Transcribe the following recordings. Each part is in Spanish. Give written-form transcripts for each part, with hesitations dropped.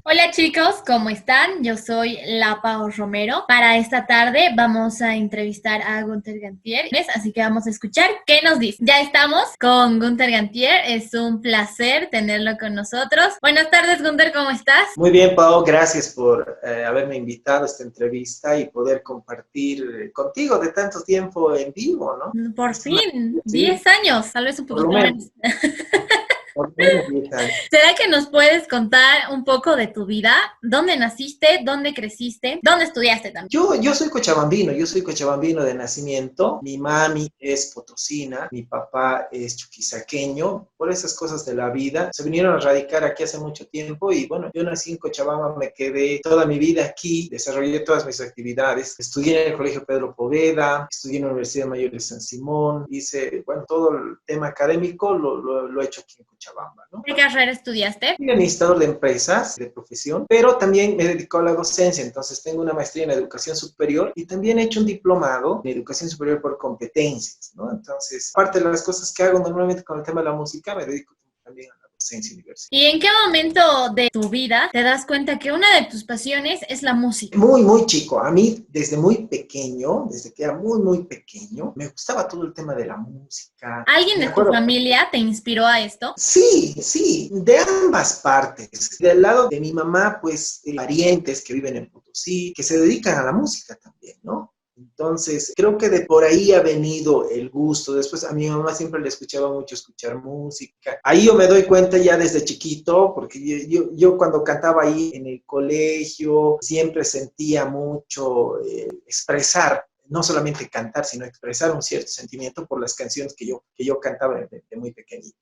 Hola chicos, ¿cómo están? Yo soy La Pao Romero. Para esta tarde vamos a entrevistar a Gunther Gantier, así que vamos a escuchar qué nos dice. Ya estamos con Gunther Gantier, es un placer tenerlo con nosotros. Buenas tardes Gunther, ¿cómo estás? Muy bien, Pau, gracias por haberme invitado a esta entrevista y poder compartir contigo de tanto tiempo en vivo, ¿no? Por Es una, fin, sí, 10 años, tal vez un por lo poquito menos, menos. por lo menos 10 años. ¿Será que nos puedes contar un poco de tu vida? ¿Dónde naciste? ¿Dónde creciste? ¿Dónde estudiaste también? Yo soy cochabambino de nacimiento. Mi mami es potosina, mi papá es chuquisaqueño. Por esas cosas de la vida, se vinieron a radicar aquí hace mucho tiempo y bueno, yo nací en Cochabamba, me quedé toda mi vida aquí, desarrollé todas mis actividades. Estudié en el Colegio Pedro Poveda, estudié en la Universidad Mayor de San Simón, hice, bueno, todo el tema académico lo he hecho aquí en Cochabamba, ¿no? ¿Qué carrera estudiaste? Soy administrador de empresas de profesión, pero también me dedico a la docencia, entonces tengo una maestría en educación superior y también he hecho un diplomado en educación superior por competencias, ¿no? Entonces, parte de las cosas que hago normalmente con el tema de la música, me dedico también a la docencia universitaria. ¿Y en qué momento de tu vida te das cuenta que una de tus pasiones es la música? Muy chico. A mí, desde muy pequeño, desde que era muy pequeño, me gustaba todo el tema de la música. ¿Alguien Me de tu acuerdo. familia te inspiró a esto? Sí, de ambas partes. Del lado de mi mamá, pues, parientes que viven en Potosí, que se dedican a la música también, ¿no? Entonces, creo que de por ahí ha venido el gusto. Después a mi mamá siempre le escuchaba mucho escuchar música. Ahí yo me doy cuenta ya desde chiquito, porque yo cuando cantaba ahí en el colegio, siempre sentía mucho expresar, no solamente cantar, sino expresar un cierto sentimiento por las canciones que yo cantaba de muy pequeñito.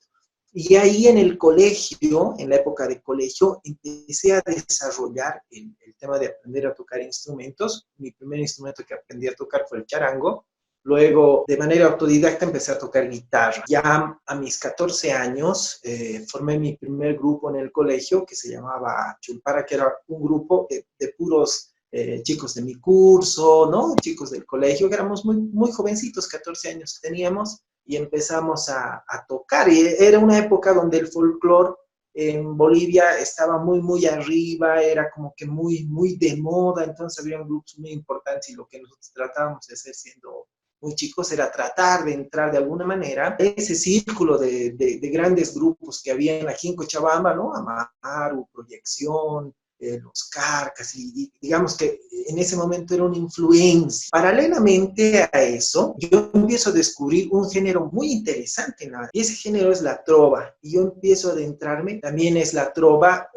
Y ahí en el colegio, en la época de colegio, empecé a desarrollar el tema de aprender a tocar instrumentos. Mi primer instrumento que aprendí a tocar fue el charango. Luego, de manera autodidacta, empecé a tocar guitarra. Ya a mis 14 años, formé mi primer grupo en el colegio que se llamaba Chulpara, que era un grupo de puros chicos de mi curso, ¿no? Chicos del colegio, que éramos muy jovencitos, 14 años teníamos y empezamos a tocar. Y era una época donde el folclore en Bolivia estaba muy arriba, era como que muy de moda, entonces había grupos muy importantes y lo que nosotros tratábamos de hacer siendo muy chicos era tratar de entrar de alguna manera en ese círculo de grandes grupos que habían aquí en Cochabamba, ¿no? Amaru, Proyección, los Carcas, y digamos que en ese momento era una influencia. Paralelamente a eso, yo empiezo a descubrir un género muy interesante, ¿no? Y ese género es la trova, y yo empiezo a adentrarme, también es la trova,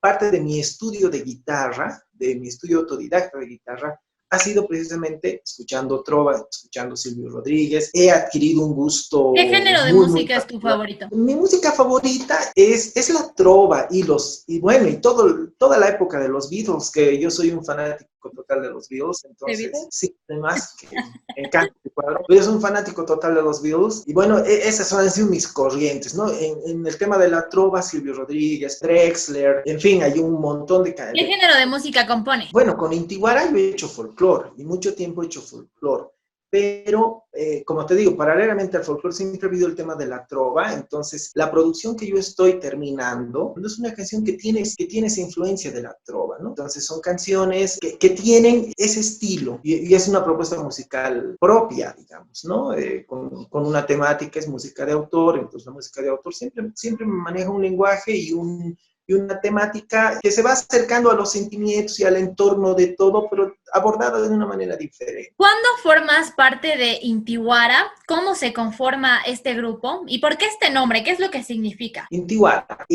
parte de mi estudio de guitarra, de mi estudio autodidacta de guitarra, ha sido precisamente escuchando trova, escuchando Silvio Rodríguez. He adquirido un gusto ¿Qué género de muy música es tu particular. favorito? Mi música favorita es la trova y bueno, y toda la época de los Beatles, que yo soy un fanático total de los Beatles, ¿De entonces Beatles? sí, además que me encanta este cuadro. Yo soy un fanático total de los Beatles y bueno, esas son así mis corrientes, ¿no? En el tema de la trova, Silvio Rodríguez, Drexler, en fin, hay un montón ¿Qué género de música compone? bueno, con Intihuara yo he hecho folclore y mucho tiempo he hecho folclore, pero como te digo, paralelamente al folclore siempre ha habido el tema de la trova, entonces la producción que yo estoy terminando no es una canción que tiene esa influencia de la trova, ¿no? Entonces son canciones que tienen ese estilo y es una propuesta musical propia, digamos, ¿no? Con una temática, es música de autor, entonces la música de autor siempre maneja un lenguaje y una temática que se va acercando a los sentimientos y al entorno de todo, pero abordada de una manera diferente. ¿Cuándo formas parte de Intihuara? ¿Cómo se conforma este grupo? ¿Y por qué este nombre? ¿Qué es lo que significa? Intihuatana,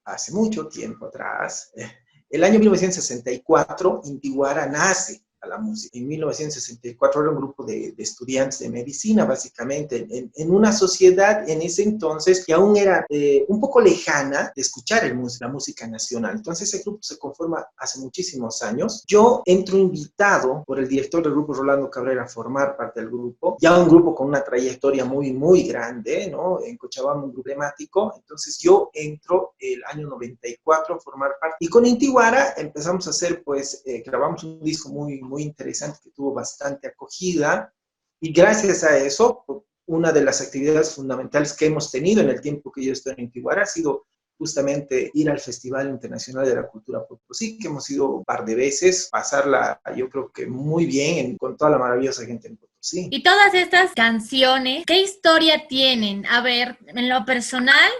hace mucho tiempo atrás, el año 1964, Intihuara nace a la música. En 1964 era un grupo de estudiantes de medicina, básicamente, en una sociedad en ese entonces que aún era un poco lejana de escuchar la música nacional. Entonces ese grupo se conforma hace muchísimos años. Yo entro invitado por el director del grupo, Rolando Cabrera, a formar parte del grupo, ya un grupo con una trayectoria muy grande, ¿no? En Cochabamba, un grupo temático. Entonces yo entro el año 94 a formar parte. Y con Intihuara empezamos a hacer, pues, grabamos un disco muy interesante que tuvo bastante acogida. Y gracias a eso, una de las actividades fundamentales que hemos tenido en el tiempo que yo estoy en Intihuara ha sido justamente ir al Festival Internacional de la Cultura Potosí, que hemos ido un par de veces, pasarla yo creo que muy bien con toda la maravillosa gente en Potosí. Y todas estas canciones, ¿qué historia tienen? A ver, en lo personal,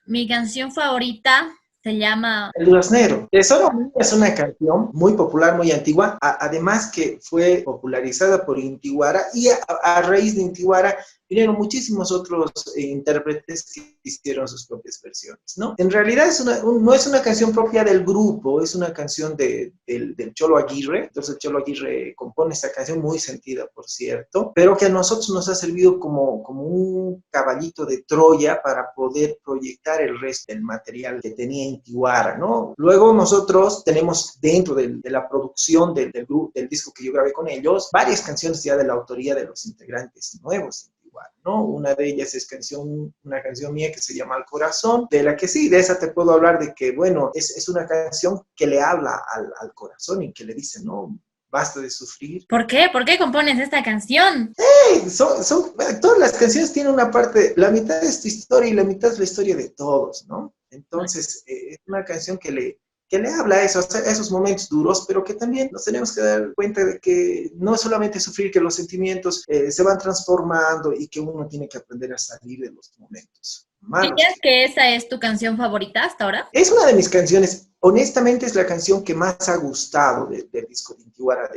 mi canción favorita se llama... El Duraznero. Tesoro Mío es una canción muy popular, muy antigua, además que fue popularizada por Intihuara y a raíz de Intihuara vinieron muchísimos otros intérpretes que hicieron sus propias versiones, ¿no? En realidad no es una canción propia del grupo, es una canción del Cholo Aguirre. Entonces el Cholo Aguirre compone esta canción muy sentida, por cierto, pero que a nosotros nos ha servido como un caballito de Troya para poder proyectar el resto del material que tenía Intihuara, ¿no? Luego nosotros tenemos dentro de la producción del disco que yo grabé con ellos, varias canciones ya de la autoría de los integrantes nuevos, ¿no? Una de ellas es una canción mía que se llama Al Corazón, de la que sí, de esa te puedo hablar de que, bueno, es una canción que le habla al corazón y que le dice, no, basta de sufrir. ¿Por qué? ¿Por qué compones esta canción? Todas las canciones tienen una parte, la mitad es tu historia y la mitad es la historia de todos, ¿no? Entonces, es una canción que le habla a esos momentos duros, pero que también nos tenemos que dar cuenta de que no es solamente sufrir, que los sentimientos se van transformando y que uno tiene que aprender a salir de los momentos malos. ¿Dirías que esa es tu canción favorita hasta ahora? Es una de mis canciones, honestamente es la canción que más ha gustado del disco de Intihuara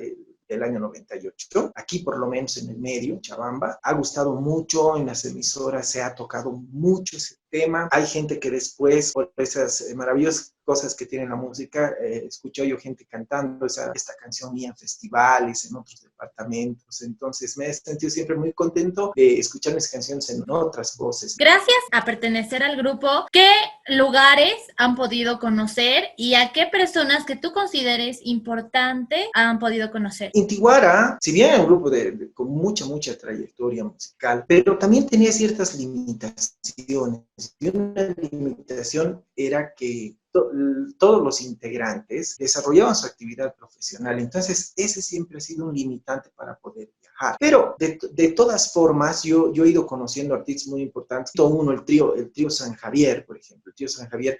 del año 98. Aquí por lo menos en el medio, Chabamba, ha gustado mucho, en las emisoras se ha tocado mucho ese tema. Hay gente que después, por esas maravillosas cosas que tiene la música, escuchó yo gente cantando esta canción mía en festivales, en otros departamentos. Entonces me he sentido siempre muy contento de escuchar mis canciones en otras voces. Gracias a pertenecer al grupo, ¿qué lugares han podido conocer y a qué personas que tú consideres importante han podido conocer? Intihuara, si bien era un grupo con mucha trayectoria musical, pero también tenía ciertas limitaciones. Y una limitación era que todos los integrantes desarrollaban su actividad profesional. Entonces, ese siempre ha sido un limitante para poder viajar. Pero, de todas formas, yo he ido conociendo artistas muy importantes. Todo uno, el trío San Javier, por ejemplo. El trío San Javier,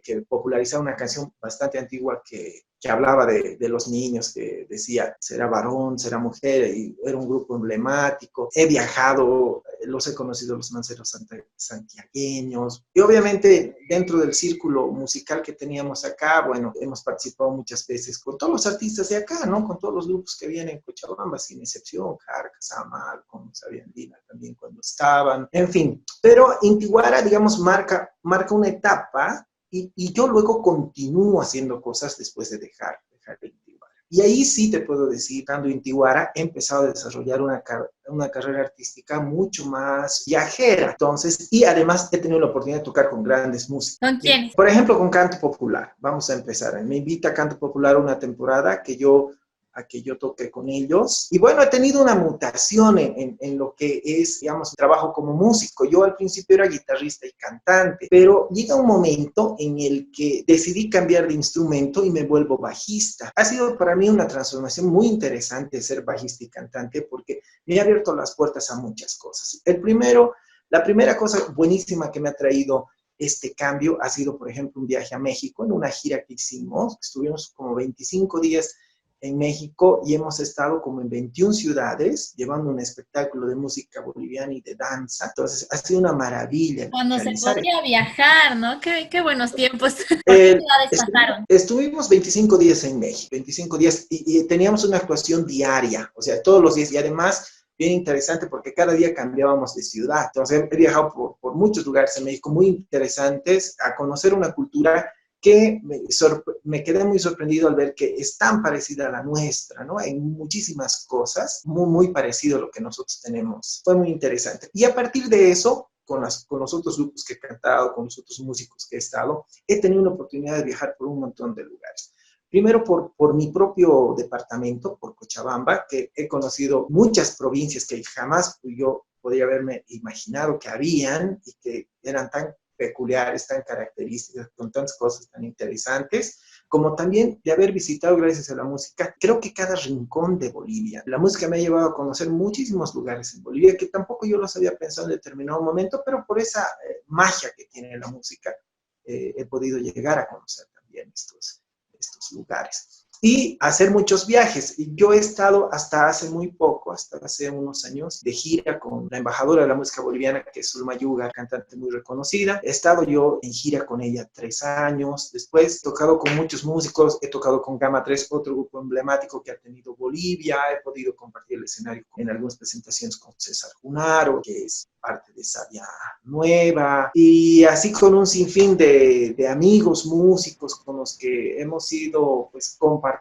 que popularizaba una canción bastante antigua que hablaba de los niños, que decía, será varón, será mujer, y era un grupo emblemático. He viajado, los he conocido los manceros santiagueños, y obviamente dentro del círculo musical que teníamos acá, bueno, hemos participado muchas veces con todos los artistas de acá, ¿no? Con todos los grupos que vienen en Cochabamba, sin excepción, Carcas, Amal, como sabían, Dina también cuando estaban, en fin. Pero Intihuara, digamos, marca una etapa. Y yo luego continúo haciendo cosas después de dejar Intihuara. Y ahí sí te puedo decir, estando en Intihuara, he empezado a desarrollar una carrera artística mucho más viajera. Entonces, y además he tenido la oportunidad de tocar con grandes músicos. ¿Con quiénes? Por ejemplo, con Canto Popular. Vamos a empezar. Me invita a Canto Popular una temporada a que yo toque con ellos. Y bueno, he tenido una mutación en lo que es, digamos, trabajo como músico. Yo al principio era guitarrista y cantante, pero llega un momento en el que decidí cambiar de instrumento y me vuelvo bajista. Ha sido para mí una transformación muy interesante ser bajista y cantante porque me ha abierto las puertas a muchas cosas. La primera cosa buenísima que me ha traído este cambio ha sido, por ejemplo, un viaje a México en una gira que hicimos. Estuvimos como 25 días en México y hemos estado como en 21 ciudades llevando un espectáculo de música boliviana y de danza. Entonces ha sido una maravilla. Cuando se podía viajar, ¿no? Qué buenos tiempos. ¿Por qué ciudades pasaron? Estuvimos 25 días en México, 25 días y teníamos una actuación diaria, o sea, todos los días, y además bien interesante porque cada día cambiábamos de ciudad. Entonces he viajado por muchos lugares en México muy interesantes a conocer una cultura que me quedé muy sorprendido al ver que es tan parecida a la nuestra, ¿no? En muchísimas cosas, muy parecido a lo que nosotros tenemos. Fue muy interesante. Y a partir de eso, con los otros grupos que he cantado, con los otros músicos que he estado, he tenido la oportunidad de viajar por un montón de lugares. Primero por mi propio departamento, por Cochabamba, que he conocido muchas provincias que jamás yo podría haberme imaginado que habían y que eran tan peculiares, tan características, con tantas cosas tan interesantes, como también de haber visitado, gracias a la música, creo que cada rincón de Bolivia. La música me ha llevado a conocer muchísimos lugares en Bolivia que tampoco yo los había pensado en determinado momento, pero por esa magia que tiene la música, he podido llegar a conocer también estos lugares. Y hacer muchos viajes. Y yo he estado hasta hace muy poco, hasta hace unos años, de gira con la embajadora de la música boliviana, que es Zulma Yuga, cantante muy reconocida. He estado yo en gira con ella 3 años. Después he tocado con muchos músicos, he tocado con Gama 3, otro grupo emblemático que ha tenido Bolivia. He podido compartir el escenario en algunas presentaciones con César Junaro, que es parte de Sabia Nueva, y así con un sinfín de amigos, músicos con los que hemos ido pues compartiendo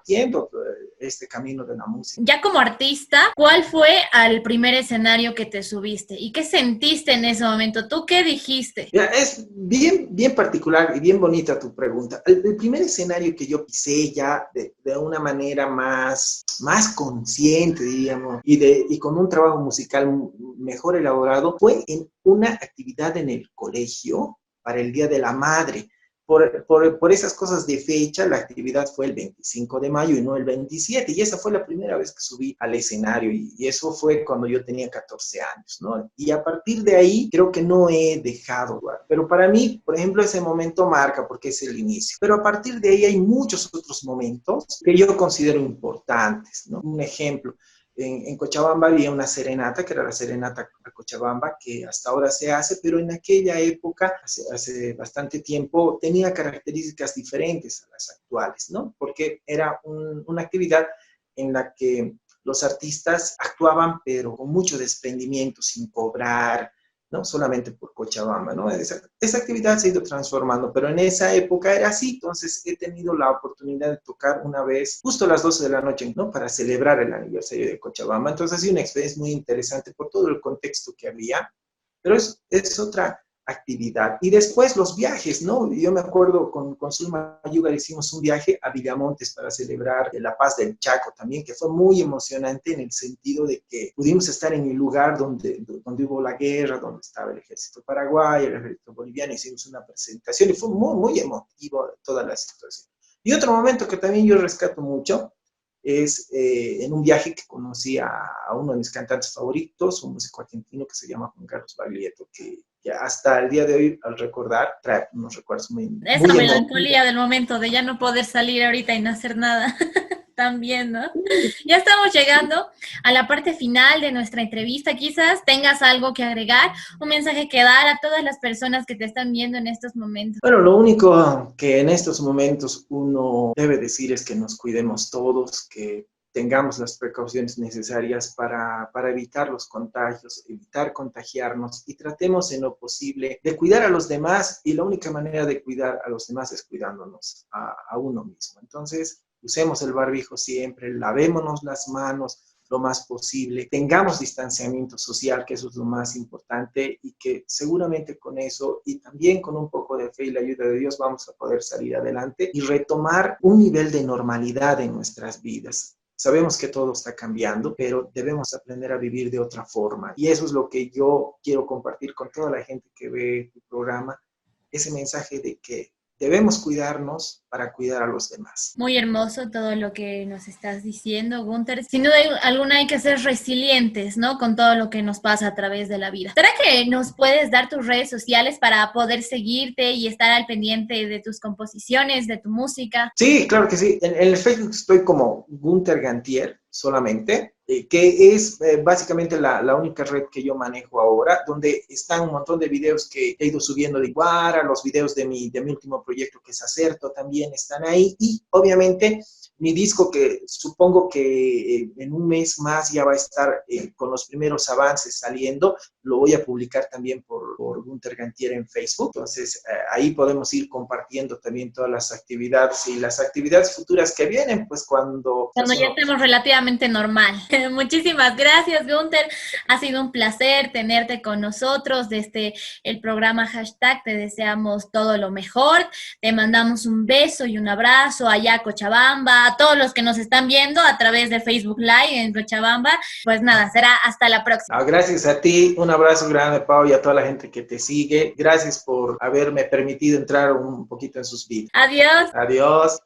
este camino de la música. Ya como artista, ¿cuál fue al primer escenario que te subiste? ¿Y qué sentiste en ese momento? ¿Tú qué dijiste? Mira, es bien particular y bien bonita tu pregunta. El primer escenario que yo pisé ya de una manera más consciente, diríamos, y con un trabajo musical mejor elaborado, fue en una actividad en el colegio para el Día de la Madre. Por esas cosas de fecha, la actividad fue el 25 de mayo y no el 27, y esa fue la primera vez que subí al escenario, y eso fue cuando yo tenía 14 años, ¿no? Y a partir de ahí, creo que no he dejado, pero para mí, por ejemplo, ese momento marca porque es el inicio, pero a partir de ahí hay muchos otros momentos que yo considero importantes, ¿no? Un ejemplo, en Cochabamba había una serenata, que era la serenata a Cochabamba, que hasta ahora se hace, pero en aquella época, hace bastante tiempo, tenía características diferentes a las actuales, ¿no? Porque era una actividad en la que los artistas actuaban, pero con mucho desprendimiento, sin cobrar, no solamente por Cochabamba, ¿no? Esa actividad se ha ido transformando, pero en esa época era así. Entonces he tenido la oportunidad de tocar una vez, justo a las 12 de la noche, ¿no? Para celebrar el aniversario de Cochabamba. Entonces ha sido una experiencia muy interesante por todo el contexto que había, pero es otra actividad. Y después los viajes, ¿no? Yo me acuerdo con Zulma Yuga hicimos un viaje a Villamontes para celebrar la paz del Chaco también, que fue muy emocionante en el sentido de que pudimos estar en el lugar donde hubo la guerra, donde estaba el ejército paraguayo, el ejército boliviano, hicimos una presentación y fue muy emotivo toda la situación. Y otro momento que también yo rescato mucho es en un viaje que conocí a uno de mis cantantes favoritos, un músico argentino que se llama Juan Carlos Baglietto, que hasta el día de hoy, al recordar, trae unos recuerdos muy Esa emotivos. melancolía del momento de ya no poder salir ahorita y no hacer nada. También, ¿no? Ya estamos llegando a la parte final de nuestra entrevista. Quizás tengas algo que agregar, un mensaje que dar a todas las personas que te están viendo en estos momentos. Bueno, lo único que en estos momentos uno debe decir es que nos cuidemos todos, que tengamos las precauciones necesarias para evitar los contagios, evitar contagiarnos, y tratemos en lo posible de cuidar a los demás, y la única manera de cuidar a los demás es cuidándonos a uno mismo. Entonces, usemos el barbijo siempre, lavémonos las manos lo más posible, tengamos distanciamiento social, que eso es lo más importante, y que seguramente con eso y también con un poco de fe y la ayuda de Dios vamos a poder salir adelante y retomar un nivel de normalidad en nuestras vidas. Sabemos que todo está cambiando, pero debemos aprender a vivir de otra forma, y eso es lo que yo quiero compartir con toda la gente que ve tu programa, ese mensaje de que debemos cuidarnos para cuidar a los demás. Muy hermoso todo lo que nos estás diciendo, Gunther. Sin duda alguna hay que ser resilientes, ¿no? Con todo lo que nos pasa a través de la vida. ¿Será que nos puedes dar tus redes sociales para poder seguirte y estar al pendiente de tus composiciones, de tu música? Sí, claro que sí. En el Facebook estoy como Gunther Gantier solamente, que es básicamente la única red que yo manejo ahora, donde están un montón de videos que he ido subiendo de Iguara, los videos de mi último proyecto que es Acerto también están ahí, y obviamente mi disco, que supongo que en un mes más ya va a estar con los primeros avances saliendo, lo voy a publicar también por Gunther Gantier en Facebook. Entonces ahí podemos ir compartiendo también todas las actividades y las actividades futuras que vienen, pues cuando ya estemos relativamente normal. Muchísimas gracias, Gunther. Ha sido un placer tenerte con nosotros desde el programa Hashtag. Te deseamos todo lo mejor. Te mandamos un beso y un abrazo allá a Cochabamba, a todos los que nos están viendo a través de Facebook Live en Cochabamba. Pues nada, será hasta la próxima. Gracias a ti, un abrazo grande, Pau, y a toda la gente que te sigue. Gracias por haberme permitido entrar un poquito en sus vidas. Adiós. Adiós.